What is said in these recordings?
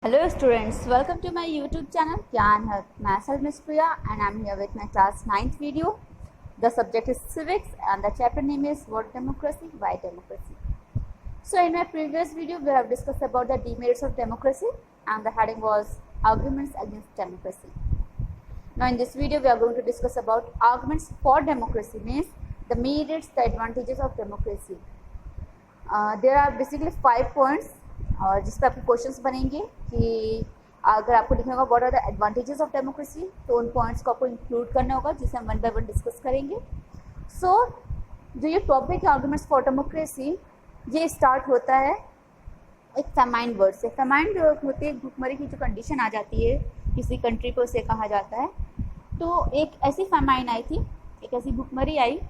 Hello students, welcome to my YouTube channel Gyan Hub. Myself Miss Priya and I am here with my class 9th video. The subject is civics and the chapter name is What Democracy? Why Democracy? So in my previous video we have discussed about the demerits of democracy and the heading was Arguments Against Democracy. Now in this video we are going to discuss about arguments for democracy, means the merits, the advantages of democracy. There are basically 5 points और जिस पर आपके questions बनेंगे कि अगर आपको लिखना होगा what are the advantages of democracy, तो उन पॉइंट्स को आपको इंक्लूड करना होगा जिसे हम वन बाय वन डिस्कस करेंगे. सो जो ये टॉपिक है आर्गुमेंट्स फॉर डेमोक्रेसी, ये स्टार्ट होता है एक फेमाइन वर्ड से. फेमाइन जो होती है, भूखमरी की जो कंडीशन आ जाती है किसी कंट्री को, उसे कहा जाता है. तो एक ऐसी फेमाइन आई थी, एक ऐसी भूखमरी आई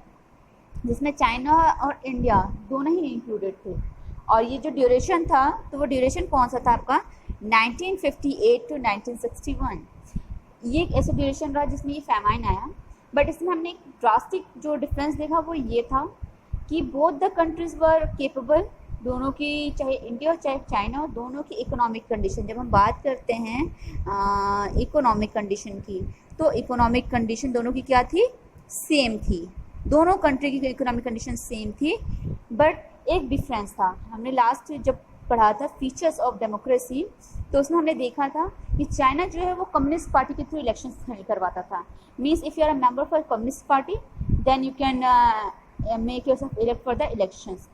जिसमें चाइना और इंडिया दोनों ही इंक्लूडेड थे. और ये जो ड्यूरेशन था, तो वो ड्यूरेशन कौन सा था आपका 1958 टू 1961. ये एक ऐसा ड्यूरेशन रहा जिसमें ये फेमाइन आया. बट इसमें हमने एक ड्रास्टिक जो डिफरेंस देखा वो ये था कि both the countries were capable, दोनों की, चाहे इंडिया और चाहे चाइना हो, दोनों की इकोनॉमिक कंडीशन, जब हम बात करते हैं इकोनॉमिक कंडीशन की, तो इकोनॉमिक कंडीशन दोनों की क्या थी, सेम थी. दोनों कंट्री की इकोनॉमिक कंडीशन सेम थी. बट एक डिफरेंस था. हमने लास्ट जब पढ़ा था फीचर्स ऑफ डेमोक्रेसी, तो उसमें हमने देखा था कि चाइना जो है वो कम्युनिस्ट पार्टी के थ्रू इलेक्शंस करवाता था. Means if you are a member for communist party then you can make yourself elect for the elections.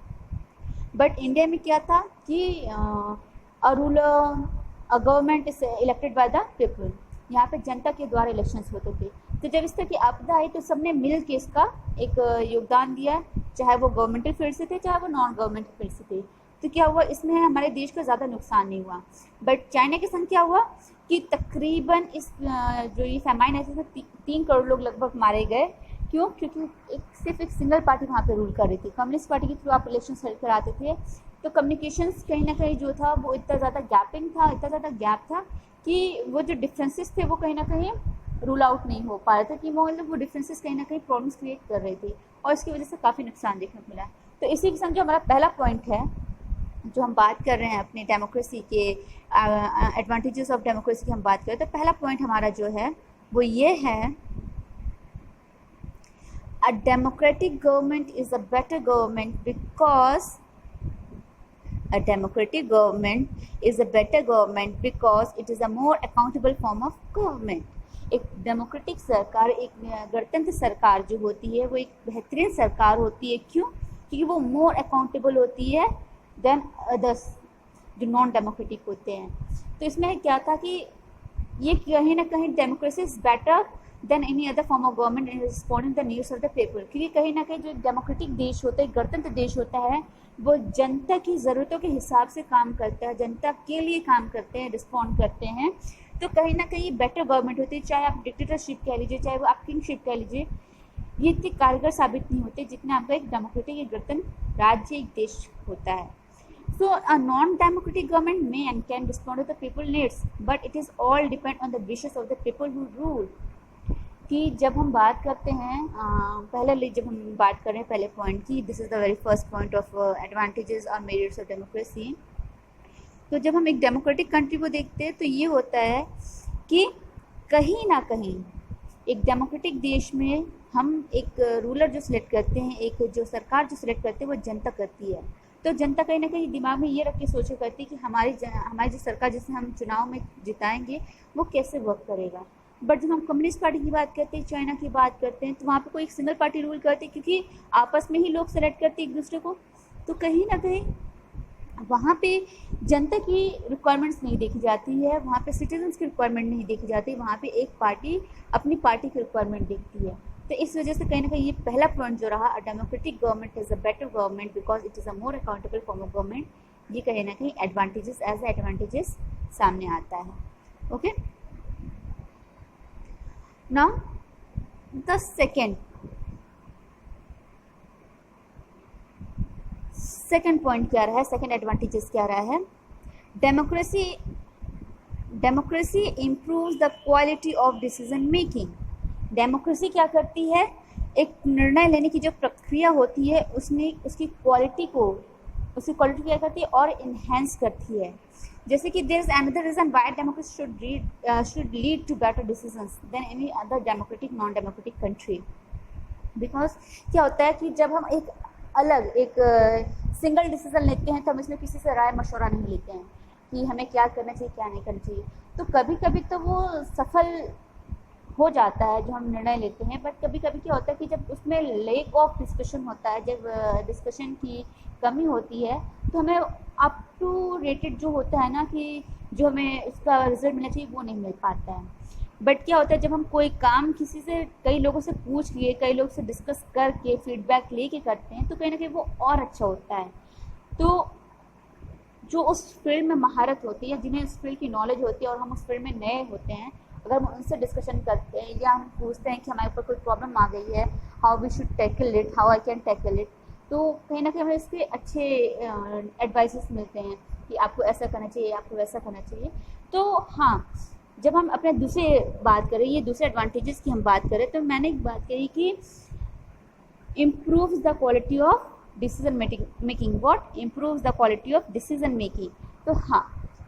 But India में क्या था कि a ruler, a government is elected by the people. यहाँ पे जनता के द्वारा इलेक्शंस होते थे. तो जब इस तरह की आपदा आई तो सबने मिल के इसका एक योगदान दिया, चाहे वो गवर्नमेंटल फील्ड से थे चाहे वो नॉन गवर्नमेंटल फील्ड से थे. तो क्या हुआ, इसमें हमारे देश का ज़्यादा नुकसान नहीं हुआ. बट चाइना के संग क्या हुआ कि तकरीबन इस जो ये फेमाइन है इसमें 3 करोड़ लोग लगभग मारे गए. क्यों? क्योंकि सिर्फ एक सिंगल पार्टी वहाँ पे रूल कर रही थी. कम्युनिस्ट पार्टी के थ्रू आप इलेक्शन हेल्प कराते थे. तो कम्युनिकेशंस कहीं ना कहीं जो था वो इतना ज़्यादा गैपिंग था, इतना ज़्यादा गैप था कि वो जो डिफरेंसेस थे वो कहीं ना कहीं रूल आउट नहीं हो पा रहे थे, कि मतलब वो डिफरेंसेस कहीं ना कहीं प्रॉब्लम्स क्रिएट कर रहे थे और इसकी वजह से काफ़ी नुकसान देखने को मिला. तो इसी के संग जो हमारा पहला पॉइंट है, जो हम बात कर रहे हैं अपनी डेमोक्रेसी के एडवांटेजेस ऑफ डेमोक्रेसी की हम बात करें, तो पहला पॉइंट हमारा जो है वो ये है, a democratic government is a better government because a democratic government is a better government because it is a more accountable form of government. एक डेमोक्रेटिक सरकार, एक गणतंत्र सरकार जो होती है वो एक बेहतरीन सरकार होती है. क्यों? क्योंकि वो मोर अकाउंटेबल होती है देन अदर्स जो नॉन डेमोक्रेटिक होते हैं. तो इसमें क्या था कि ये कहीं ना कहीं democracy is better than any other form of government in responding the needs of the people. क्योंकि कहीं ना कहीं जो डेमोक्रेटिक देश होता है, गणतंत्र देश होता है, वो जनता की ज़रूरतों के हिसाब से काम करता है, जनता के लिए काम करते हैं, रिस्पॉन्ड करते हैं. तो कहीं ना कहीं बेटर गवर्नमेंट होती है. चाहे आप डिक्टेटरशिप कह लीजिए, चाहे वो आप किंगशिप कह लीजिए, ये इतनी कारगर साबित नहीं होते जितना आपका एक डेमोक्रेटिक, एक गणतंत्र राज्य, एक देश होता है. So a non-democratic government may and can respond to the people needs, but it is all depend on the wishes of the people who rule. कि जब हम बात करते हैं जब हम बात कर रहे हैं पहले पॉइंट की, this is the very first point of advantages और मेरिट्स ऑफ डेमोक्रेसी. तो जब हम एक डेमोक्रेटिक कंट्री को देखते हैं तो ये होता है कि कहीं ना कहीं एक डेमोक्रेटिक देश में हम एक रूलर जो सिलेक्ट करते हैं, एक जो सरकार जो सिलेक्ट करते हैं वो जनता करती है. तो जनता कहीं ना कहीं दिमाग में ये रख के सोचा करती है कि हमारी जो सरकार जिसे हम चुनाव में जिताएंगे वो कैसे वर्क करेगा. बट जब हम कम्युनिस्ट पार्टी की बात करते हैं, चाइना की बात करते हैं, तो वहाँ पे कोई एक सिंगल पार्टी रूल करती है, क्योंकि आपस में ही लोग सेलेक्ट करते हैं एक दूसरे को. तो कहीं ना कहीं वहाँ पे जनता की रिक्वायरमेंट्स नहीं देखी जाती है, वहाँ पे सिटीजन्स की रिक्वायरमेंट नहीं देखी जाती, वहाँ पे एक पार्टी अपनी पार्टी की रिक्वायरमेंट देखती है. तो इस वजह से कहीं ना कहीं ये पहला पॉइंट जो रहा, a democratic government is a better government because it is a more accountable form of government, ये कहीं ना कहीं एडवांटेजेस एज एडवांटेजेस सामने आता है. Okay, now the second point क्या रहा है, सेकेंड एडवांटेजेस क्या रहा है, democracy improves the quality of decision making. Democracy क्या करती है, एक निर्णय लेने की जो प्रक्रिया होती है उसमें उसकी क्वालिटी क्या करती है और इन्हेंस करती है. जैसे कि there is another reason why democracy should lead to better decisions than any other democratic non democratic country. Because क्या होता है कि जब हम एक सिंगल डिसीजन लेते हैं तो हम इसमें किसी से राय मशवरा नहीं लेते हैं कि हमें क्या करना चाहिए क्या नहीं करना चाहिए। तो कभी कभी तो वो सफल हो जाता है जो हम निर्णय लेते हैं, बट कभी कभी क्या होता है कि जब उसमें लेक ऑफ डिस्कशन होता है, जब डिस्कशन की कमी होती है, तो हमें अप टू रेटेड जो होता है ना कि जो हमें उसका रिजल्ट मिलना चाहिए वो नहीं मिल पाता है। बट क्या होता है जब हम कोई काम किसी से, कई लोगों से पूछ के, कई लोगों से डिस्कस करके, फीडबैक लेके करते हैं, तो कहीं ना कहीं वो और अच्छा होता है। तो जो उस फील्ड में महारत होती है, जिन्हें उस फील्ड की नॉलेज होती है और हम उस फील्ड में नए होते हैं, अगर हम उनसे डिस्कशन करते हैं या हम पूछते हैं कि हमारे ऊपर कोई प्रॉब्लम आ गई है, how we should tackle it, how I can tackle it, तो कहीं ना कहीं हमें इसके अच्छे एडवाइसेस मिलते हैं कि आपको ऐसा करना चाहिए, आपको वैसा करना चाहिए। तो हाँ, जब हम अपने दूसरे बात करें, ये दूसरे एडवांटेजेस की हम बात करें, तो मैंने एक बात कही कि improves the quality of decision making. What improves the quality of decision making? तो हाँ,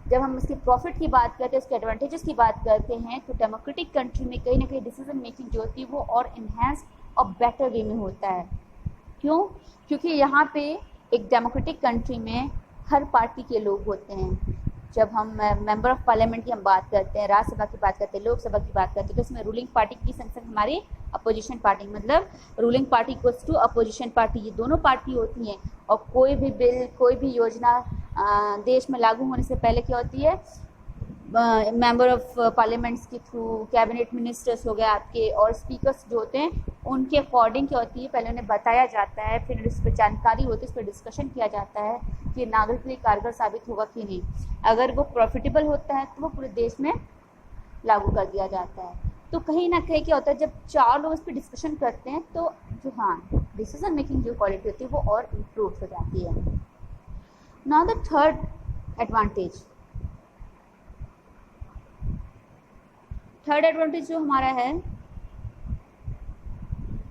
जब हम इसके प्रॉफिट की बात करते हैं, उसके एडवांटेजेस की बात करते हैं, तो डेमोक्रेटिक कंट्री में कहीं ना कहीं डिसीजन मेकिंग जो होती है वो और इन्हेंस और बेटर वे में होता है। क्यों? क्योंकि यहाँ पे एक डेमोक्रेटिक कंट्री में हर पार्टी के लोग होते हैं। जब हम मेंबर ऑफ पार्लियामेंट की हम बात करते हैं, राज्यसभा की बात करते हैं, लोकसभा की बात करते हैं, तो इसमें रूलिंग पार्टी की संग संग हमारी अपोजिशन पार्टी, मतलब ruling party equals to opposition party, ये दोनों पार्टी होती हैं। और कोई भी बिल, कोई भी योजना देश में लागू होने से पहले क्या होती है, मेंबर ऑफ पार्लियामेंट्स के थ्रू, कैबिनेट मिनिस्टर्स हो गए आपके, और स्पीकर्स जो होते हैं उनके अकॉर्डिंग क्या होती है, पहले उन्हें बताया जाता है, फिर इस पर जानकारी होती है, इस पर डिस्कशन किया जाता है कि नागरिक के लिए कारगर साबित होगा कि नहीं। अगर वो प्रॉफिटेबल होता है तो वो पूरे देश में लागू कर दिया जाता है। तो कहीं ना कहीं क्या होता है, जब चार लोग इस पर डिस्कशन करते हैं तो जो हाँ डिसीजन मेकिंग जो क्वालिटी होती है वो और इम्प्रूव हो जाती है। नाउ द थर्ड एडवांटेज जो हमारा है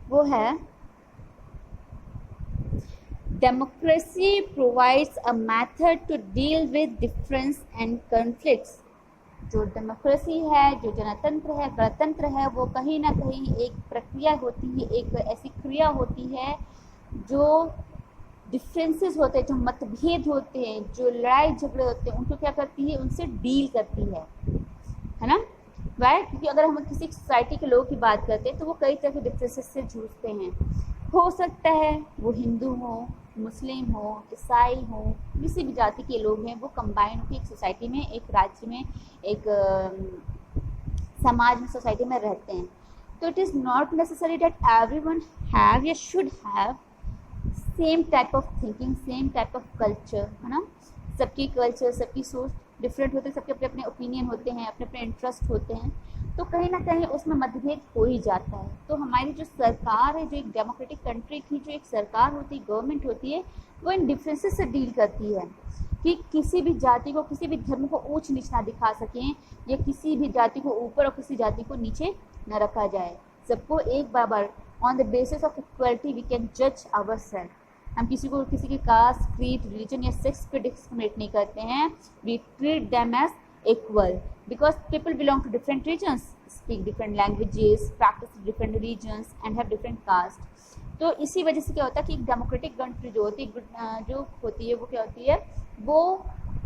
वो है democracy provides a method to deal with difference and conflicts. जो डेमोक्रेसी है, जो जनतंत्र है, गणतंत्र है, वो कहीं ना कहीं एक प्रक्रिया होती है, एक ऐसी क्रिया होती है जो डिफरेंसेस होते हैं, जो मतभेद होते हैं, जो लड़ाई झगड़े होते हैं, उनको क्या करती है, उनसे डील करती है ना। वाई? क्योंकि अगर हम किसी सोसाइटी के लोगों की बात करते हैं तो वो कई तरह के डिफरेंसेस से जूझते हैं। हो सकता है वो हिंदू हो, मुस्लिम हो, ईसाई हो, किसी भी जाति के लोग हैं, वो कंबाइन होकर एक सोसाइटी में, एक राज्य में, एक समाज में, सोसाइटी में रहते हैं। तो it is not necessary that everyone have या should have same type of thinking, same type of culture, है ना। सबकी कल्चर, सबकी सोच डिफरेंट होते हैं, सबके अपने अपने ओपिनियन होते हैं, अपने अपने इंटरेस्ट होते हैं, तो कहीं ना कहीं उसमें मतभेद हो ही जाता है। तो हमारी जो सरकार है, जो एक डेमोक्रेटिक कंट्री की जो एक सरकार होती है, गवर्नमेंट होती है, वो इन डिफरेंसेस से डील करती है कि किसी भी जाति को, किसी भी धर्म को ऊंच नीच ना दिखा सकें, या किसी भी जाति को ऊपर और किसी जाति को नीचे न रखा जाए। सबको एक बराबर on the basis of equality we can जज आवरसेल्फ। हम किसी को किसी के कास्ट, क्रीड, रिलीजन या सेक्स पे डिस्क्रिमिनेट नहीं करते हैं। We treat them as equal because people belong to different regions, speak different languages, practice different religions and have different caste। तो इसी वजह से क्या होता है कि डेमोक्रेटिक कंट्री जो होती है वो क्या होती है, वो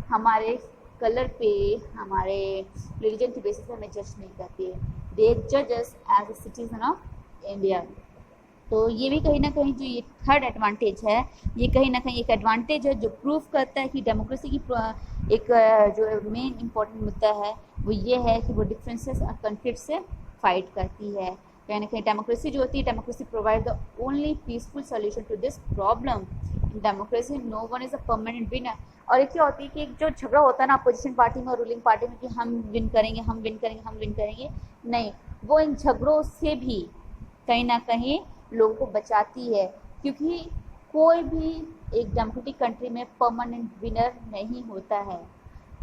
हमारे कलर पे, हमारे रिलीजन की बेसिस पे हमें जज नहीं करती है। दे जज us as a citizen of India. तो ये भी कहीं ना कहीं जो ये थर्ड एडवांटेज है, ये कहीं ना कहीं एक एडवांटेज है जो प्रूव करता है कि डेमोक्रेसी की एक जो मेन इम्पोर्टेंट मुद्दा है वो ये है कि वो डिफरेंसेस और कॉन्फ्लिक्ट से फाइट करती है। कहीं ना कहीं डेमोक्रेसी जो होती है, democracy provide the only peaceful solution to this problem. In democracy no one is a permanent winner. और एक क्या होती है कि एक जो झगड़ा होता है ना अपोजिशन पार्टी में और रूलिंग पार्टी में कि हम विन करेंगे, हम विन करेंगे, हम विन करेंगे, नहीं, वो इन झगड़ों से भी कहीं ना कहीं लोगों को बचाती है, क्योंकि कोई भी एक डेमोक्रेटिक कंट्री में परमानेंट विनर नहीं होता है।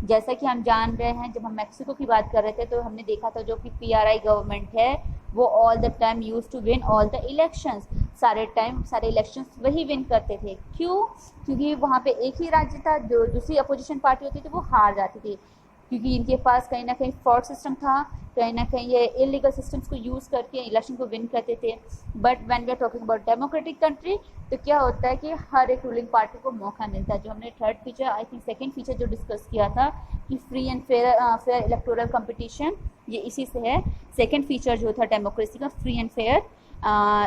जैसा कि हम जान रहे हैं, जब हम मैक्सिको की बात कर रहे थे तो हमने देखा था जो कि PRI गवर्नमेंट है वो all the time use to win all the elections. सारे टाइम सारे इलेक्शंस वही विन करते थे। क्यों? क्योंकि वहाँ पे एक ही राज्य था, जो दूसरी अपोजिशन पार्टी होती थी वो हार जाती थी, क्योंकि इनके पास कहीं ना कहीं फ्रॉड सिस्टम था, कहीं ना कहीं ये इलीगल सिस्टम्स को यूज़ करके इलेक्शन को विन करते थे। But when we are talking about democratic country, तो क्या होता है कि हर एक रूलिंग पार्टी को मौका मिलता है। जो हमने third feature, I think second feature जो डिस्कस किया था कि free and fair electoral competition, ये इसी से है। सेकेंड फीचर जो था डेमोक्रेसी का, फ्री एंड फेयर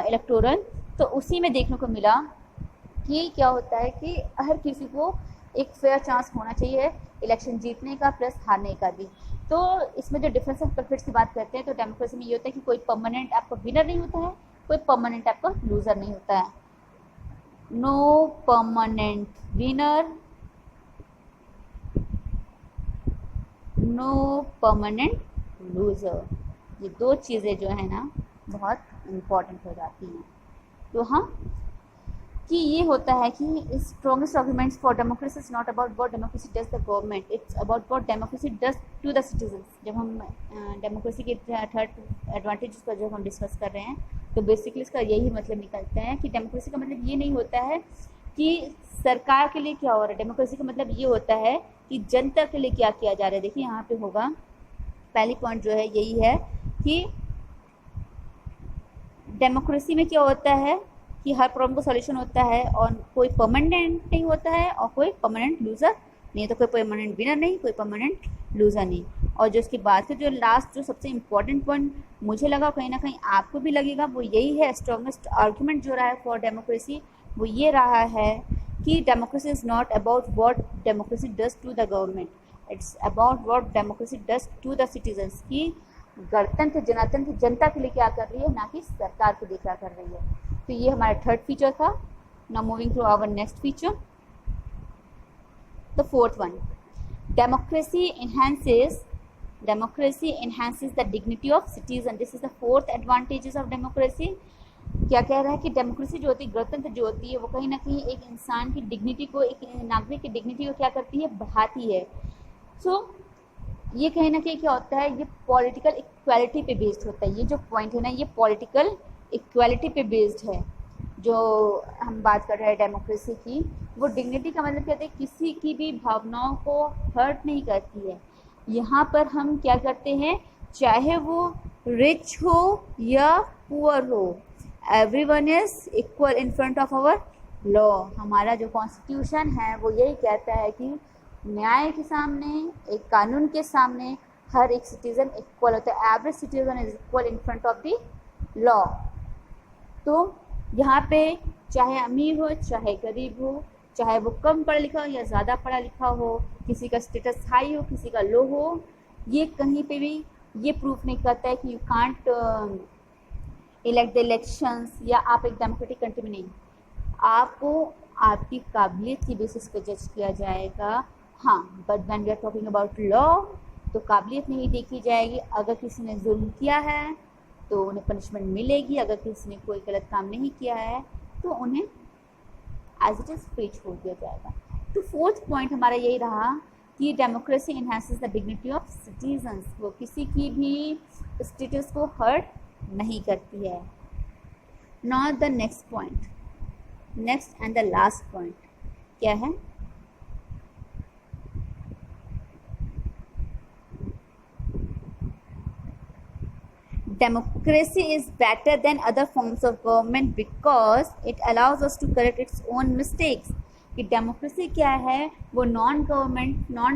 इलेक्टोरल, तो उसी में देखने को मिला कि क्या होता है कि हर किसी को एक फेयर चांस होना चाहिए इलेक्शन जीतने का प्लस हारने का भी। तो इसमें जो डिफरेंस ऑफ बेनिफिट्स की बात करते हैं, तो डेमोक्रेसी में ये होता है कि कोई परमानेंट आपका विनर नहीं होता है, कोई परमानेंट आपका लूजर नहीं होता है। No permanent winner, no permanent loser, ये दो चीज़ें जो है ना बहुत इम्पॉर्टेंट हो जाती हैं। तो हाँ, कि ये होता है कि strongest arguments for democracy is not about what democracy does the government, it's about what democracy does to the citizens. जब हम डेमोक्रेसी के थर्ड एडवांटेजेस पर जब हम डिस्कस कर रहे हैं, तो बेसिकली इसका यही मतलब निकलता है कि डेमोक्रेसी का मतलब ये नहीं होता है कि सरकार के लिए क्या हो रहा है। डेमोक्रेसी का मतलब ये होता है कि जनता के लिए क्या किया जा रहा है। देखिए यहाँ पे होगा, पहली पॉइंट जो है यही है कि डेमोक्रेसी में क्या होता है कि हर प्रॉब्लम का सॉल्यूशन होता है, और कोई परमानेंट नहीं होता है और कोई परमानेंट लूजर नहीं, तो कोई परमानेंट विनर नहीं, कोई परमानेंट लूजर नहीं। और जो इसके बाद से जो लास्ट जो सबसे इम्पोर्टेंट पॉइंट मुझे लगा, कहीं ना कहीं आपको भी लगेगा, वो यही है। स्ट्रॉन्गेस्ट आर्ग्यूमेंट जो रहा है फॉर डेमोक्रेसी वो ये रहा है कि democracy is not about what democracy does to the government, it's about what democracy does to the citizens. की गणतंत्र जनातंत्र जनता के लिए क्या कर रही है, ना कि सरकार के लिए क्या कर रही है। तो ये हमारा थर्ड फीचर था। Now moving to our next feature, the fourth one, democracy enhances the dignity of citizen. This is the fourth advantages of democracy. क्या कह रहा है कि डेमोक्रेसी जो होती है, गणतंत्र जो होती है, वो कहीं ना कहीं एक इंसान की डिग्निटी को, एक नागरिक की डिग्निटी को क्या करती है, बढ़ाती है। सो ये कहीं ना कहीं क्या होता है, ये पॉलिटिकल इक्वालिटी पे बेस्ड होता है। ये जो पॉइंट है ना, ये पॉलिटिकल इक्वालिटी पे बेस्ड है। जो हम बात कर रहे हैं डेमोक्रेसी की, वो डिग्निटी का मतलब कहते हैं किसी की भी भावनाओं को हर्ट नहीं करती है। यहाँ पर हम क्या करते हैं, चाहे वो रिच हो या पुअर हो, everyone is equal in front of our law. हमारा जो कॉन्स्टिट्यूशन है वो यही कहता है कि न्याय के सामने, एक कानून के सामने हर एक सिटीजन इक्वल होता है। Every citizen is equal in front of the law. तो यहाँ पे चाहे अमीर हो चाहे गरीब हो, चाहे वो कम पढ़ा लिखा हो या ज़्यादा पढ़ा लिखा हो, किसी का स्टेटस हाई हो किसी का लो हो, ये कहीं पे भी ये प्रूफ नहीं करता है कि you can't elect the elections, या आप एक डेमोक्रेटिक कंट्री में नहीं, आपको आपकी काबिलियत की बेसिस पे जज किया जाएगा। हाँ, but when we are talking about law, तो काबिलियत नहीं देखी जाएगी। अगर किसी ने जुल्म किया है तो उन्हें पनिशमेंट मिलेगी, अगर किसी ने कोई गलत काम नहीं किया है तो उन्हें एज इट इज़ फ्री छोड़ दिया जाएगा। तो फोर्थ पॉइंट हमारा यही रहा कि democracy enhances the dignity of citizens, वो किसी की भी स्टेटस को हर्ट नहीं करती है। Not the next point, next and the last point क्या है, democracy is better than other forms of government because it allows us to correct its own mistakes. कि डेमोक्रेसी क्या है, वो नॉन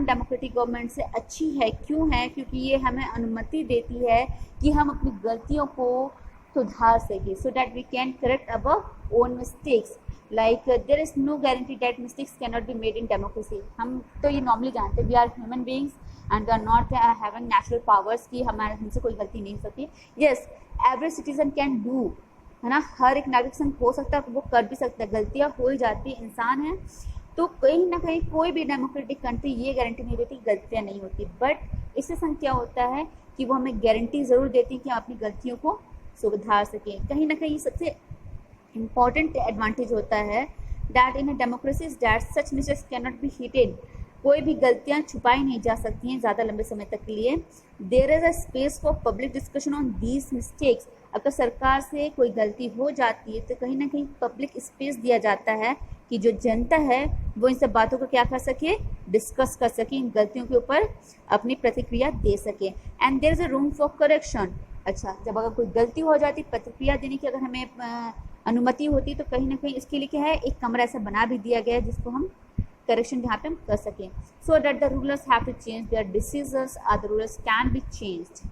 डेमोक्रेटिक गवर्नमेंट से अच्छी है। क्यों है? क्योंकि ये हमें अनुमति देती है कि हम अपनी गलतियों को सुधार सकें, so that we can correct our own mistakes. Like there is no guarantee that mistakes can not be made in democracy. हम तो ये नॉर्मली जानते हैं, we are human beings and we are not having natural powers की हमसे कोई गलती नहीं हो सकती। Yes, every citizen can do, है ना, हर एक नागरिक संघ हो सकता है, वो कर भी सकता है, गलतियाँ हो ही जाती, इंसान है। तो कहीं ना कहीं कोई भी डेमोक्रेटिक कंट्री ये गारंटी नहीं देती गलतियाँ नहीं होती, बट इससे संग क्या होता है कि वो हमें गारंटी ज़रूर देती है कि हम अपनी गलतियों को सुधार सकें। कहीं ना कहीं सबसे इम्पॉर्टेंट एडवांटेज होता है that in a democracy is that such mistakes can not be hidden. कोई भी गलतियां छुपाई नहीं जा सकती हैं ज़्यादा लंबे समय तक के लिए। There is a space for public discussion on these mistakes. अगर सरकार से कोई गलती हो जाती है तो कहीं ना कहीं पब्लिक स्पेस दिया जाता है कि जो जनता है वो इन सब बातों को क्या कर सके, डिस्कस कर सके, इन गलतियों के ऊपर अपनी प्रतिक्रिया दे सके। And there is a room for correction. अच्छा, जब अगर कोई गलती हो जाती, प्रतिक्रिया देने की अगर हमें अनुमति होती तो कहीं ना कहीं इसके लिए क्या है, एक कमरा ऐसा बना भी दिया गया है जिसको हम करेक्शन जहाँ पे हम कर सकें। So that the rulers have to change their decisions और the rulers can be changed.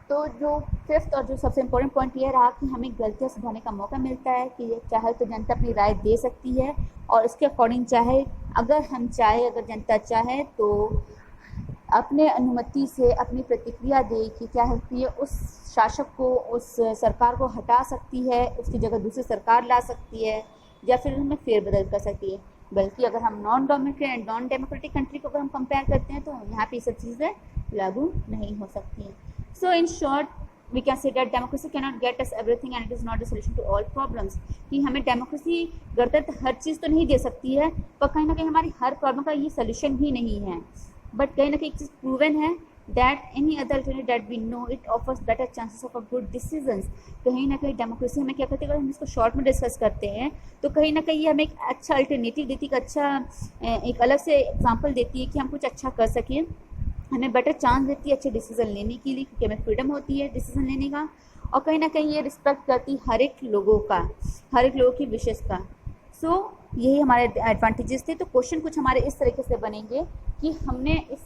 तो जो फिफ्थ और जो सबसे इम्पोर्टेंट पॉइंट ये रहा कि हमें गलतियाँ सुधारने का मौका मिलता है कि ये चाहे तो जनता अपनी राय दे सकती है और उसके अकॉर्डिंग चाहे अगर जनता चाहे तो अपने अनुमति से अपनी प्रतिक्रिया दे कि क्या होती है, उस शासक को, उस सरकार को हटा सकती है, उसकी जगह दूसरी सरकार ला सकती है या फिर उनमें फेरबदल कर सकती है। बल्कि अगर हम नॉन डेमोक्रेटिक कंट्री को अगर हम कंपेयर करते हैं तो यहाँ पे ये सब चीज़ें लागू नहीं हो सकती हैं। So in short we can say that democracy can not get us everything and it is not the solution to all problems. कि हमें डेमोक्रेसी गणतंत्र हर चीज़ तो नहीं दे सकती है, पर कहीं ना कहीं हमारी हर प्रॉब्लम का ये सोल्यूशन भी नहीं है। बट कहीं ना कहीं एक चीज़ प्रूवन है that any other alternative that we know it offers better chances of a good decisions। कहीं ना कहीं डेमोक्रेसी हमें क्या करती है, अगर हम इसको शॉर्ट में डिस्कस करते हैं तो कहीं ना कहीं ये हमें एक अच्छा अल्टरनेटिव देती है, एक अलग से एग्जांपल देती है कि हम कुछ अच्छा कर सकें, हमें बेटर चांस देती है अच्छे डिसीजन लेने के लिए, क्योंकि हमें फ्रीडम होती है डिसीजन लेने का। और कहीं ना कहीं ये रिस्पेक्ट करती हर एक लोगों की विशेष का। सो यही हमारे एडवांटेजेस थे। तो क्वेश्चन कुछ हमारे इस तरीके से बनेंगे कि हमने इस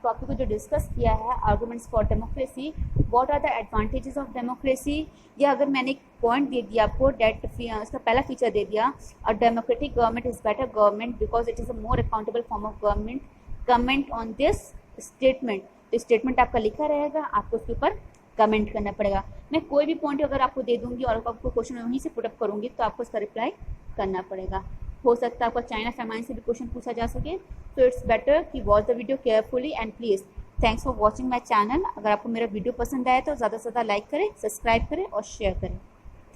टॉपिक को जो डिस्कस किया है, arguments for democracy, what are the advantages of democracy, या अगर मैंने एक पॉइंट दे दिया आपको, डेट इसका पहला फीचर दे दिया, a democratic government is better government because it is a more accountable form of government, comment on this statement. तो स्टेटमेंट आपका लिखा रहेगा, आपको उसके ऊपर कमेंट करना पड़ेगा। मैं कोई भी पॉइंट अगर आपको दे दूंगी और आपको क्वेश्चन वहीं से पुटअप करूंगी तो आपको उसका रिप्लाई करना पड़ेगा। हो सकता है आपका चाइना फैमाइन से भी क्वेश्चन पूछा जा सके। तो इट्स बेटर कि watch the video carefully and please thanks for watching my channel. अगर आपको मेरा वीडियो पसंद आए तो ज़्यादा से ज़्यादा लाइक करें, सब्सक्राइब करें और शेयर करें।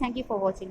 Thank you for watching.